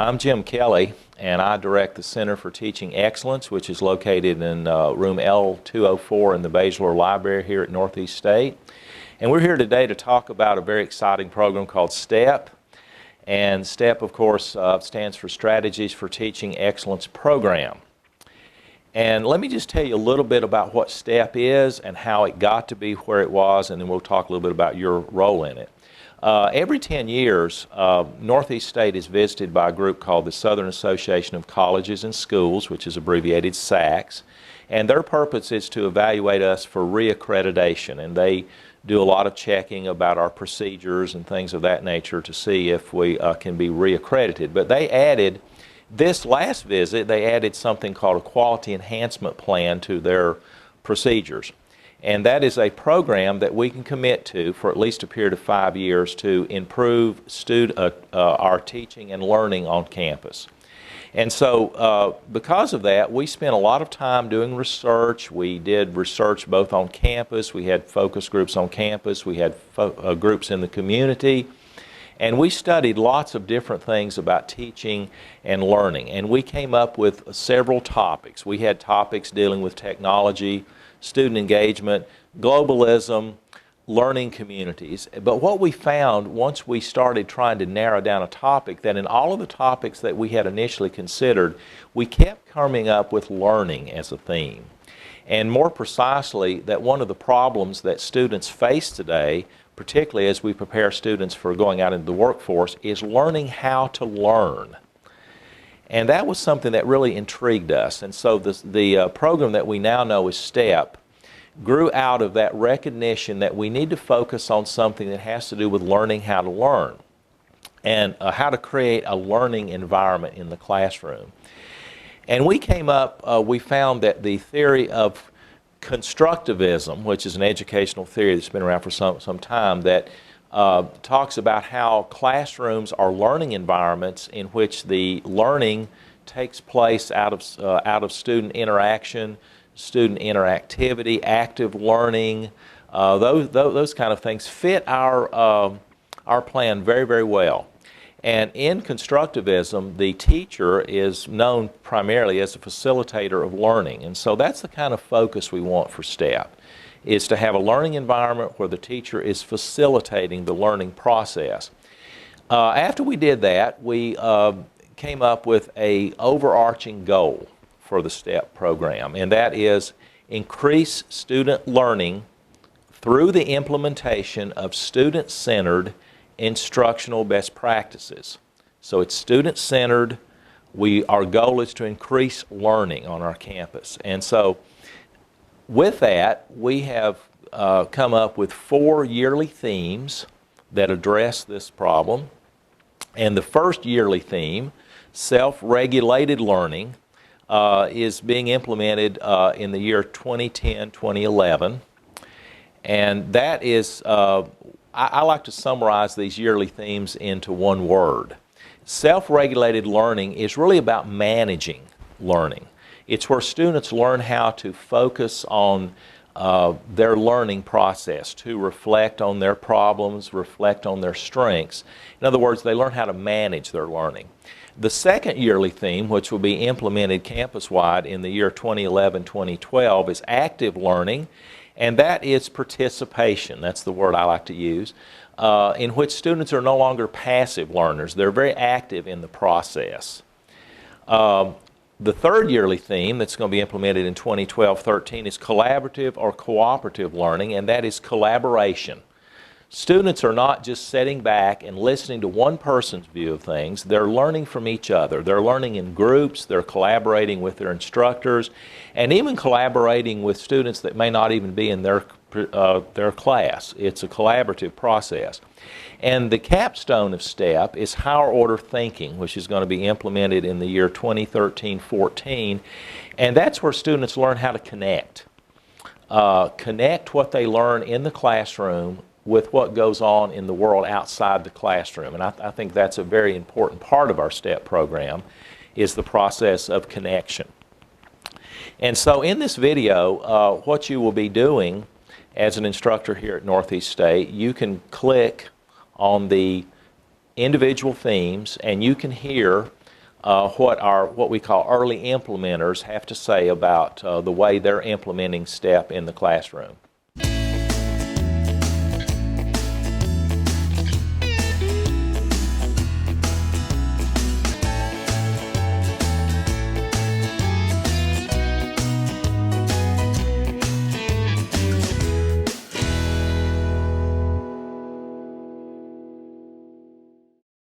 I'm Jim Kelly, and I direct the Center for Teaching Excellence, which is located in room L204 in the Basilar Library here at Northeast State. And we're here today to talk about a very exciting program called STEP. And STEP, of course, stands for Strategies for Teaching Excellence Program. And let me just tell you a little bit about what STEP is and how it got to be where it was, and then we'll talk a little bit about your role in it. Every 10 years, Northeast State is visited by a group called the Southern Association of Colleges and Schools, which is abbreviated SACS, and their purpose is to evaluate us for reaccreditation, and they do a lot of checking about our procedures and things of that nature to see if we can be reaccredited. But they added, this last visit, they added something called a Quality Enhancement Plan to their procedures. And that is a program that we can commit to for at least a period of 5 years to improve our teaching and learning on campus. And so because of that, we spent a lot of time doing research. We did research both on campus, we had focus groups on campus, we had groups in the community, and we studied lots of different things about teaching and learning. And we came up with several topics. We had topics dealing with technology, student engagement, globalism, learning communities. But what we found once we started trying to narrow down a topic, that in all of the topics that we had initially considered, we kept coming up with learning as a theme. And more precisely, that one of the problems that students face today, particularly as we prepare students for going out into the workforce, is learning how to learn. And that was something that really intrigued us. And so the program that we now know as STEP grew out of that recognition that we need to focus on something that has to do with learning how to learn and how to create a learning environment in the classroom. And we came up, we found that the theory of constructivism, which is an educational theory that's been around for some time, that talks about how classrooms are learning environments in which the learning takes place out of student interaction, student interactivity, active learning, those kind of things fit our plan very, very well. And in constructivism, the teacher is known primarily as a facilitator of learning, and so that's the kind of focus we want for STEP, is to have a learning environment where the teacher is facilitating the learning process. After we did that, we came up with an overarching goal for the STEP program, and that is increase student learning through the implementation of student-centered instructional best practices. So it's student-centered. Our goal is to increase learning on our campus. And so with that, we have come up with 4 yearly themes that address this problem. And the first yearly theme, self-regulated learning, is being implemented in the year 2010-2011. And that is, I like to summarize these yearly themes into one word. Self-regulated learning is really about managing learning. It's where students learn how to focus on their learning process, to reflect on their problems, reflect on their strengths. In other words, they learn how to manage their learning. The second yearly theme, which will be implemented campus-wide in the year 2011-2012, is active learning, and that is participation. That's the word I like to use, in which students are no longer passive learners. They're very active in the process. The third yearly theme that's going to be implemented in 2012-13 is collaborative or cooperative learning, and that is collaboration. Students are not just sitting back and listening to one person's view of things. They're learning from each other. They're learning in groups. They're collaborating with their instructors, and even collaborating with students that may not even be in their class. It's a collaborative process. And the capstone of STEP is higher order thinking, which is going to be implemented in the year 2013-14, and that's where students learn how to connect. Connect what they learn in the classroom with what goes on in the world outside the classroom. And I think that's a very important part of our STEP program, is the process of connection. And so in this video, what you will be doing as an instructor here at Northeast State, you can click on the individual themes and you can hear what we call early implementers have to say about the way they're implementing STEP in the classroom.